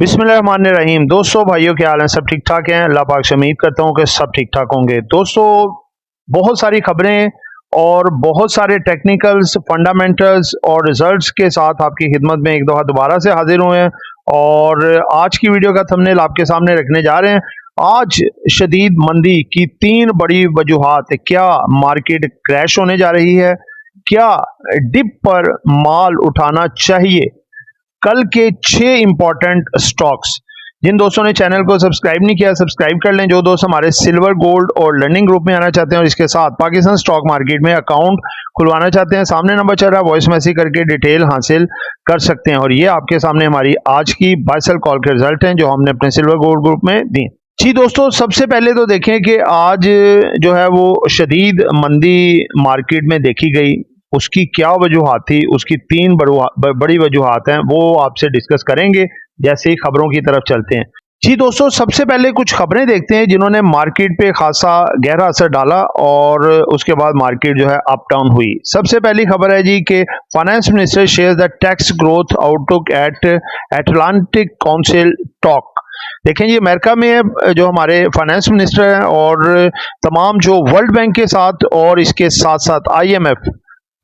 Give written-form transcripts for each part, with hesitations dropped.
बिस्मिल्लाहिर्रहमानिर्रहीम। दोस्तों, भाइयों, क्या हाल है? सब ठीक ठाक हैं? अल्लाह पाक से उम्मीद करता हूँ कि सब ठीक ठाक होंगे। दोस्तों, बहुत सारी खबरें और बहुत सारे टेक्निकल्स, फंडामेंटल्स और रिजल्ट्स के साथ आपकी खिदमत में एक दफ़ा दोबारा से हाजिर हुए हैं और आज की वीडियो का थंबनेल आपके सामने रखने जा रहे हैं। आज शदीद मंदी की 3 बड़ी वजूहात। क्या मार्केट क्रैश होने जा रही है? क्या डिप पर माल उठाना चाहिए? कल के 6 इंपॉर्टेंट स्टॉक्स। जिन दोस्तों ने चैनल को सब्सक्राइब नहीं किया, सब्सक्राइब कर लें। जो दोस्त हमारे सिल्वर, गोल्ड और लर्निंग ग्रुप में आना चाहते हैं और इसके साथ पाकिस्तान स्टॉक मार्केट में अकाउंट खुलवाना चाहते हैं, सामने नंबर चल रहा है, वॉइस मैसेज करके डिटेल हासिल कर सकते हैं। और ये आपके सामने हमारी आज की बाय सेल कॉल के रिजल्ट हैं जो हमने अपने सिल्वर गोल्ड ग्रुप में दी। जी दोस्तों, सबसे पहले तो देखें कि आज जो है वो शदीद मंदी मार्केट में देखी गई। उसकी क्या वजूहात थी? उसकी 3 बड़ी वजूहात हैं, वो आपसे डिस्कस करेंगे जैसे ही खबरों की तरफ चलते हैं। जी दोस्तों, सबसे पहले कुछ खबरें देखते हैं जिन्होंने मार्केट पे खासा गहरा असर डाला और उसके बाद मार्केट जो है अप डाउन हुई। सबसे पहली खबर है जी कि finance minister shares the tax growth outlook at Atlantic Council talk. देखें जी, अमेरिका में जो हमारे फाइनेंस मिनिस्टर हैं और तमाम जो वर्ल्ड बैंक के साथ और इसके साथ साथ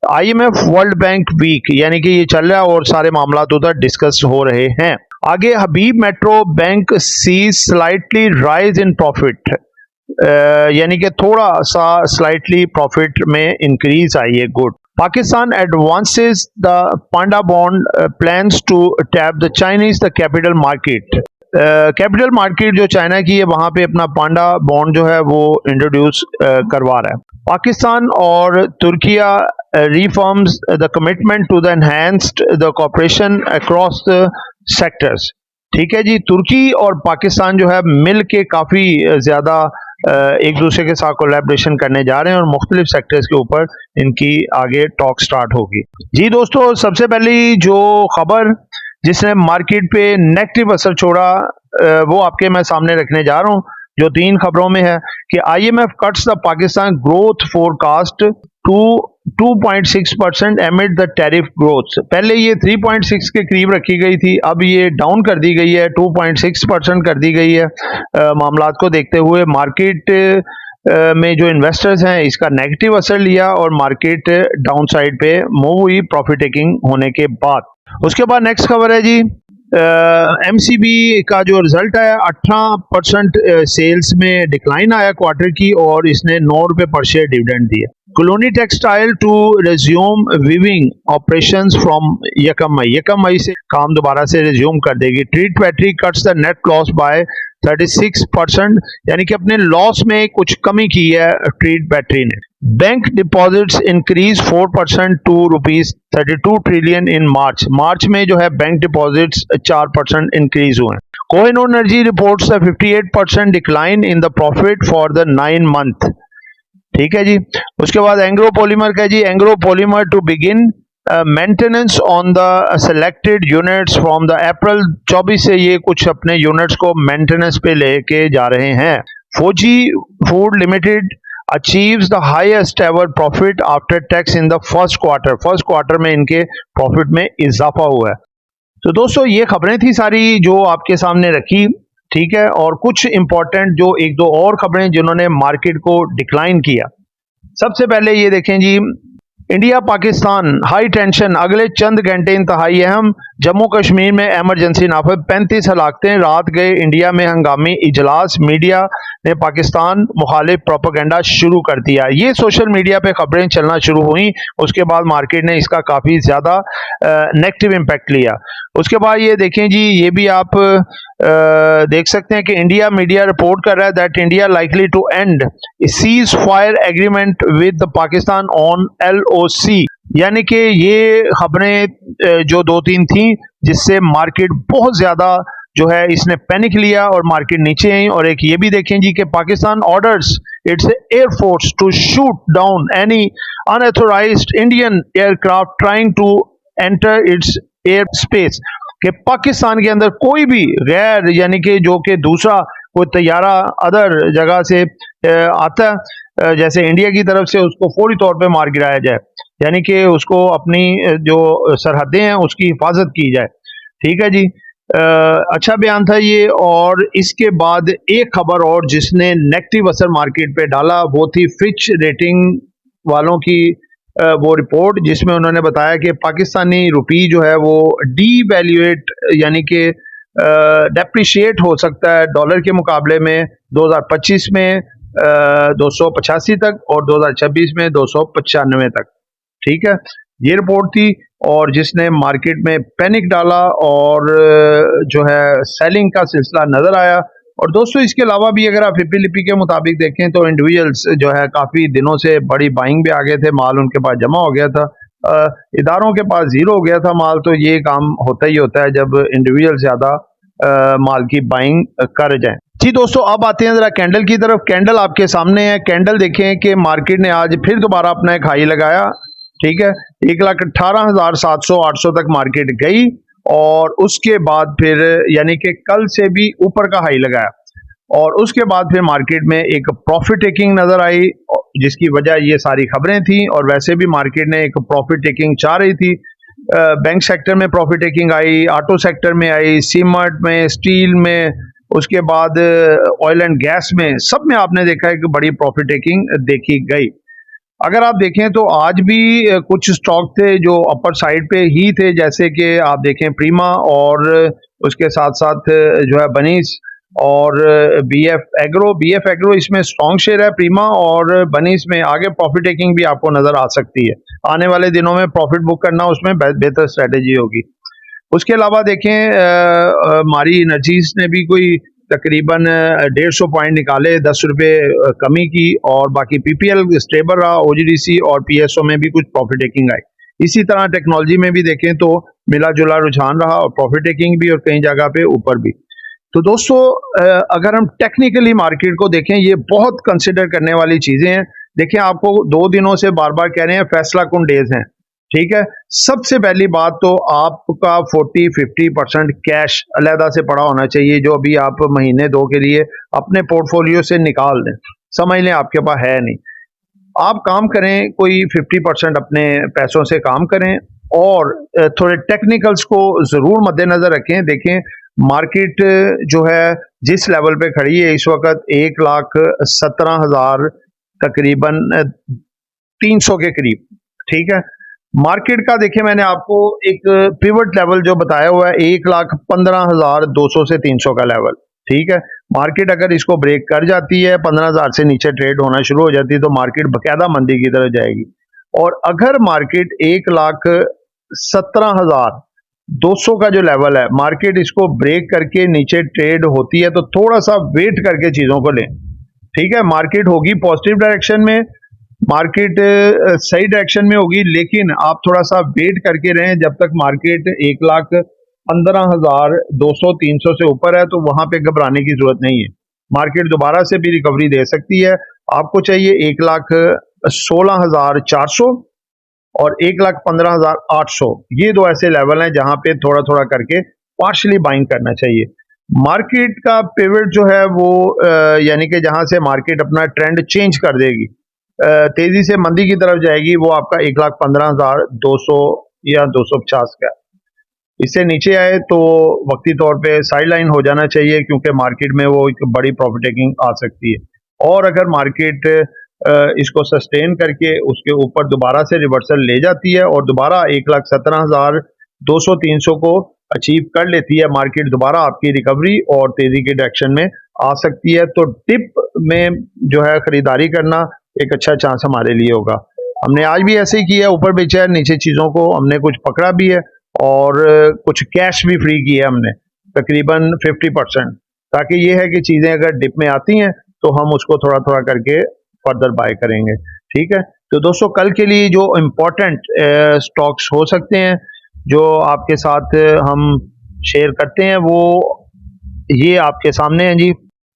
आईएमएफ वर्ल्ड बैंक वीक यानी कि ये चल रहा है और सारे मामला उधर डिस्कस हो रहे हैं। आगे Habib Metro Bank see slightly rise in profit, यानी कि थोड़ा सा स्लाइटली प्रॉफिट में इंक्रीज आई है। Good. Pakistan advances the panda bond plans to tap the Chinese the capital market. Capital market जो चाइना की है वहां पे अपना पांडा बॉन्ड जो है वो इंट्रोड्यूस करवा रहा है। पाकिस्तान और Türkiye reaffirms the commitment to the enhanced the cooperation across the sectors। ठीक है जी, तुर्की और पाकिस्तान जो है मिल के काफ़ी ज़्यादा एक दूसरे के साथ कोलैबोरेशन करने जा रहे हैं और मुख्तलिफ सेक्टर्स के ऊपर इनकी आगे टॉक स्टार्ट होगी। जी दोस्तों, सबसे पहली जो खबर जिसने मार्केट पे नेगेटिव असर छोड़ा वो आपके मैं सामने रखने जा रहा हूँ, जो 3 खबरों में है कि IMF cuts the Pakistan growth forecast to 2.6% amid the tariff growth. पहले ये 3.6 के करीब रखी गई थी, अब ये डाउन कर दी गई है, 2.6% कर दी गई है। मामलात को देखते हुए मार्केट में जो इन्वेस्टर्स हैं इसका नेगेटिव असर लिया और मार्केट डाउन साइड पे मूव हुई प्रॉफिट टेकिंग होने के बाद। उसके बाद नेक्स्ट खबर है जी, एमसीबी का जो रिजल्ट आया 18% सेल्स में डिक्लाइन आया क्वार्टर की और इसने 9 रुपए पर शेयर डिविडेंड दिया। Colony textile to resume weaving operations from 1 May से काम दोबारा से रिज्यूम कर देगी। Treat battery cuts the net loss by 36%, यानी कि अपने लॉस में कुछ कमी की है ट्रीट बैटरी ने। Bank deposits increase 4% to ₹32 trillion in March में जो है बैंक डिपॉजिट्स 4% इंक्रीज हुए। Kohinoor Energy reports the 58% decline in the profit for the 9 month. ठीक है जी। उसके बाद एंग्रो पॉलीमर का जी, Engro Polymer to begin maintenance on the selected units from the April 24 से ये कुछ अपने यूनिट्स को मेंटेनेंस पे लेके जा रहे हैं। फौजी food limited achieves the highest ever profit after tax in the first quarter में इनके प्रॉफिट में इजाफा हुआ है। तो दोस्तों, ये खबरें थी सारी जो आपके सामने रखी, ठीक है। और कुछ इंपॉर्टेंट जो 1-2 और खबरें जिन्होंने मार्केट को डिक्लाइन किया। सबसे पहले ये देखें जी, इंडिया पाकिस्तान हाई टेंशन, अगले चंद घंटे इंतहाई अहम। जम्मू कश्मीर में एमरजेंसी नाफिज, 35 हलाकतें, रात गए इंडिया में हंगामी इजलास, मीडिया ने पाकिस्तान मुखालिफ प्रोपेगेंडा शुरू कर दिया। ये सोशल मीडिया पे खबरें चलना शुरू हुई, उसके बाद मार्केट ने इसका काफ़ी ज़्यादा नेगेटिव इम्पैक्ट लिया। उसके बाद ये देखें जी, ये भी आप देख सकते हैं कि इंडिया मीडिया रिपोर्ट कर रहा है that India likely to end ceasefire agreement with Pakistan on LOC। यानी कि ये खबरें जो 2-3 थी जिससे मार्केट बहुत ज्यादा जो है इसने पैनिक लिया और मार्केट नीचे आई। और एक ये भी देखें जी कि Pakistan orders its air force to shoot down any unauthorised Indian aircraft trying to enter its air space, कि पाकिस्तान के अंदर कोई भी गैर यानी कि जो कि दूसरा कोई तैयारा अदर जगह से आता है जैसे इंडिया की तरफ से, उसको फौरी तौर पे मार गिराया जाए, यानी कि उसको अपनी जो सरहदें हैं उसकी हिफाजत की जाए। ठीक है जी। अच्छा बयान था ये। और इसके बाद एक खबर और जिसने नेगेटिव असर मार्केट पे डाला वो थी फिच रेटिंग वालों की वो रिपोर्ट, जिसमें उन्होंने बताया कि पाकिस्तानी रुपी जो है वो डीवैल्यूएट यानी कि डेप्रिशिएट हो सकता है डॉलर के मुकाबले में 2025 में 285 तक और 2026 में 295 तक। ठीक है, ये रिपोर्ट थी और जिसने मार्केट में पैनिक डाला और जो है सेलिंग का सिलसिला नजर आया। और दोस्तों इसके अलावा भी अगर आप हिप्पी लिपि के मुताबिक देखें तो इंडिविजुअल्स जो है काफी दिनों से बड़ी बाइंग पे आ गए थे, माल उनके पास जमा हो गया था, इदारों के पास जीरो हो गया था माल। तो ये काम होता ही होता है जब इंडिविजुअल ज्यादा माल की बाइंग कर जाएं। जी दोस्तों, अब आते हैं जरा कैंडल की तरफ। कैंडल आपके सामने है। कैंडल देखें कि मार्केट ने आज फिर दोबारा अपना एक हाई लगाया। ठीक है, 1,18,700-800 तक मार्केट गई और उसके बाद फिर यानी कि कल से भी ऊपर का हाई लगाया और उसके बाद फिर मार्केट में एक प्रॉफिट टेकिंग नजर आई, जिसकी वजह ये सारी खबरें थी। और वैसे भी मार्केट ने एक प्रॉफिट टेकिंग चाह रही थी। बैंक सेक्टर में profit taking I, auto sector में आई, सीमेंट में, स्टील में, उसके बाद ऑयल एंड गैस में, सब में आपने देखा है कि बड़ी प्रॉफिट टेकिंग देखी गई। अगर आप देखें तो आज भी कुछ स्टॉक थे जो अपर साइड पे ही थे, जैसे कि आप देखें प्रीमा और उसके साथ साथ जो है बनीस और बीएफ एग्रो इसमें स्ट्रॉन्ग शेयर है प्रीमा और बनीस में। आगे प्रॉफिट टेकिंग भी आपको नजर आ सकती है। आने वाले दिनों में प्रॉफिट बुक करना उसमें बेहतर स्ट्रेटेजी होगी। उसके अलावा देखें मारी एनर्जीज ने भी कोई तकरीबन 150 पॉइंट निकाले, 10 रुपए कमी की और बाकी पीपीएल स्टेबल रहा। ओजीडीसी और पीएसओ में भी कुछ प्रॉफिट टेकिंग आई। इसी तरह टेक्नोलॉजी में भी देखें तो मिला जुला रुझान रहा और प्रॉफिट टेकिंग भी और कई जगह पे ऊपर भी। तो दोस्तों अगर हम टेक्निकली मार्केट को देखें, ये बहुत कंसिडर करने वाली चीजें हैं। देखिए, आपको 2 दिनों से बार बार कह रहे हैं फैसला कुन डेज हैं। ठीक है, सबसे पहली बात तो आपका 40-50% कैश अलहदा से पड़ा होना चाहिए, जो अभी आप महीने 2 के लिए अपने पोर्टफोलियो से निकाल दें। समझ लें आपके पास है नहीं। आप काम करें, कोई 50% अपने पैसों से काम करें और थोड़े टेक्निकल्स को जरूर मद्देनजर रखें। देखें मार्केट जो है जिस लेवल पे खड़ी है इस वक्त 1,17,000 तकरीबन 300 के करीब। ठीक है, मार्केट का देखिए मैंने आपको एक पिवट लेवल जो बताया हुआ है 1,15,200 से 300 का लेवल। ठीक है, मार्केट अगर इसको ब्रेक कर जाती है, 15,000 से नीचे ट्रेड होना शुरू हो जाती है तो मार्केट बकायदा मंदी की तरफ जाएगी। और अगर मार्केट 1,17,200 का जो लेवल है, मार्केट इसको ब्रेक करके नीचे ट्रेड होती है तो थोड़ा सा वेट करके चीजों को लें। ठीक है, मार्केट होगी पॉजिटिव डायरेक्शन में, मार्केट सही डायरेक्शन में होगी, लेकिन आप थोड़ा सा वेट करके रहें जब तक मार्केट 1,15,200-300 से ऊपर है, तो वहां पे घबराने की जरूरत नहीं है। मार्केट दोबारा से भी रिकवरी दे सकती है। आपको चाहिए 1,16,400 और 1,15,800, ये दो ऐसे लेवल हैं जहां पे थोड़ा थोड़ा करके पार्शली बाइंग करना चाहिए। मार्केट का पिवट जो है वो यानी कि जहां से मार्केट अपना ट्रेंड चेंज कर देगी, तेजी से मंदी की तरफ जाएगी, वो आपका 1,15,200 या 250 का। इससे नीचे आए तो वक्ती तौर पे साइड लाइन हो जाना चाहिए, क्योंकि मार्केट में वो एक बड़ी प्रॉफिट टेकिंग आ सकती है। और अगर मार्केट इसको सस्टेन करके उसके ऊपर दोबारा से रिवर्सल ले जाती है और दोबारा 1,17,200-300 को अचीव कर लेती है, मार्केट दोबारा आपकी रिकवरी और तेजी के डायरेक्शन में आ सकती है। तो डिप में जो है खरीदारी करना एक अच्छा चांस हमारे लिए होगा। हमने आज भी ऐसे ही किया, ऊपर बेचा है, नीचे चीजों को हमने कुछ पकड़ा भी है और कुछ कैश भी फ्री किया हमने तकरीबन 50%, ताकि ये है कि चीजें अगर डिप में आती हैं तो हम उसको थोड़ा थोड़ा करके फर्दर बाय करेंगे। ठीक है, तो दोस्तों कल के लिए जो इम्पोर्टेंट स्टॉक्स हो सकते हैं जो आपके साथ हम शेयर करते हैं वो ये आपके सामने हैं जी।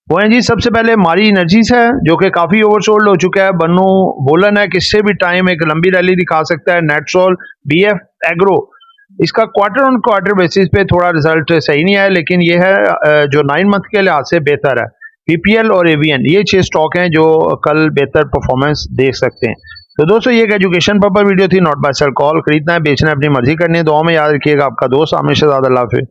वो है जी, सबसे पहले मारी एनर्जीज है जो कि काफी ओवरसोल्ड हो चुका है। बन्नू वोलन है, किससे भी टाइम एक लंबी रैली दिखा सकता है। नेटसोल, बीएफ एग्रो, इसका क्वार्टर ऑन क्वार्टर बेसिस पे थोड़ा रिजल्ट सही नहीं आया, लेकिन ये है जो 9 मंथ के लिहाज से बेहतर है। पीपीएल और एवीएन, ये 6 स्टॉक हैं जो कल बेहतर परफॉर्मेंस देख सकते हैं। तो दोस्तों ये एक एजुकेशन पर्पस वीडियो थी, नॉट बाय सेल कॉल। खरीदना है, बेचना है, अपनी मर्जी करनी है। दुआ में याद रखिएगा, आपका दोस्त आमिर शहजाद। अल्लाह हाफिज़।